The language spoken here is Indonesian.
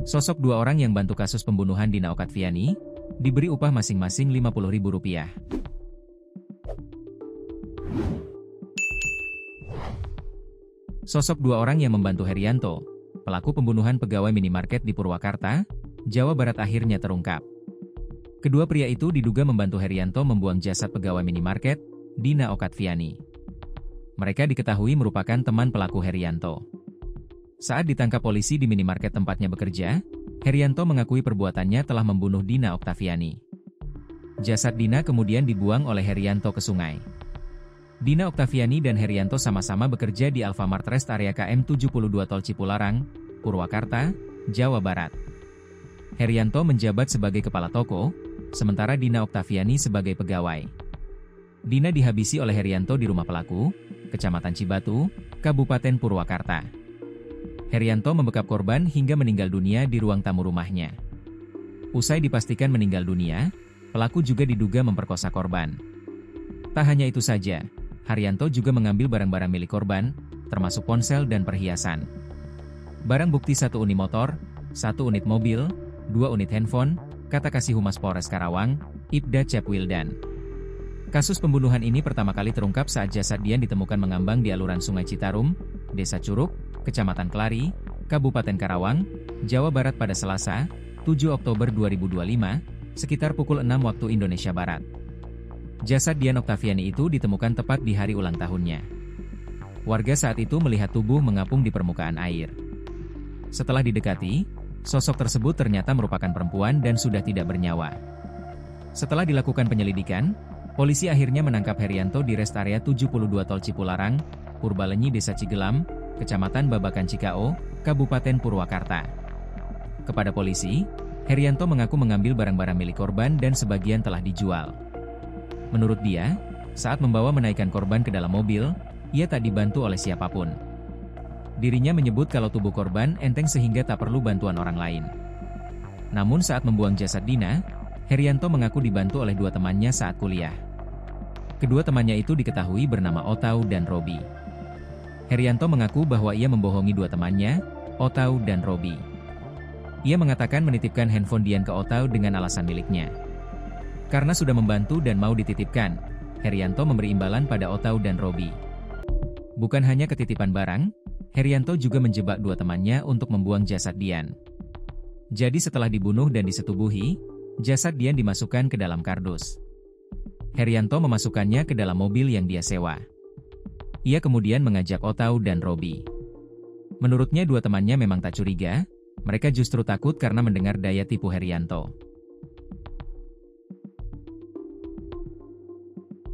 Sosok dua orang yang bantu kasus pembunuhan Dina Oktaviani, diberi upah masing-masing Rp50.000. Sosok dua orang yang membantu Herianto, pelaku pembunuhan pegawai minimarket di Purwakarta, Jawa Barat akhirnya terungkap. Kedua pria itu diduga membantu Herianto membuang jasad pegawai minimarket, Dina Oktaviani. Mereka diketahui merupakan teman pelaku Herianto. Saat ditangkap polisi di minimarket tempatnya bekerja, Herianto mengakui perbuatannya telah membunuh Dina Oktaviani. Jasad Dina kemudian dibuang oleh Herianto ke sungai. Dina Oktaviani dan Herianto sama-sama bekerja di Alfamart Rest Area KM 72 Tol Cipularang, Purwakarta, Jawa Barat. Herianto menjabat sebagai kepala toko, sementara Dina Oktaviani sebagai pegawai. Dina dihabisi oleh Herianto di rumah pelaku, Kecamatan Cibatu, Kabupaten Purwakarta. Herianto membekap korban hingga meninggal dunia di ruang tamu rumahnya. Usai dipastikan meninggal dunia, pelaku juga diduga memperkosa korban. Tak hanya itu saja, Herianto juga mengambil barang-barang milik korban, termasuk ponsel dan perhiasan. Barang bukti 1 unit motor, 1 unit mobil, 2 unit handphone, kata Kasih Humas Polres Karawang, Ibda Cep Wildan. Kasus pembunuhan ini pertama kali terungkap saat jasad Dian ditemukan mengambang di aluran Sungai Citarum, Desa Curug, Kecamatan Kelari, Kabupaten Karawang, Jawa Barat pada Selasa, 7 Oktober 2025, sekitar pukul 6 waktu Indonesia Barat. Jasad Dian Oktaviani itu ditemukan tepat di hari ulang tahunnya. Warga saat itu melihat tubuh mengapung di permukaan air. Setelah didekati, sosok tersebut ternyata merupakan perempuan dan sudah tidak bernyawa. Setelah dilakukan penyelidikan, polisi akhirnya menangkap Herianto di rest area 72 Tol Cipularang, Purbalenyi Desa Cigelam, Kecamatan Babakan Cikao, Kabupaten Purwakarta. Kepada polisi, Herianto mengaku mengambil barang-barang milik korban dan sebagian telah dijual. Menurut dia, saat membawa menaikkan korban ke dalam mobil, ia tak dibantu oleh siapapun. Dirinya menyebut kalau tubuh korban enteng sehingga tak perlu bantuan orang lain. Namun saat membuang jasad Dina, Herianto mengaku dibantu oleh 2 temannya saat kuliah. Kedua temannya itu diketahui bernama Otau dan Robi. Herianto mengaku bahwa ia membohongi 2 temannya, Otau dan Robi. Ia mengatakan menitipkan handphone Dian ke Otau dengan alasan miliknya. Karena sudah membantu dan mau dititipkan, Herianto memberi imbalan pada Otau dan Robi. Bukan hanya ketitipan barang, Herianto juga menjebak 2 temannya untuk membuang jasad Dian. Jadi setelah dibunuh dan disetubuhi, jasad Dian dimasukkan ke dalam kardus. Herianto memasukkannya ke dalam mobil yang dia sewa. Ia kemudian mengajak Otau dan Robi. Menurutnya 2 temannya memang tak curiga, mereka justru takut karena mendengar daya tipu Herianto.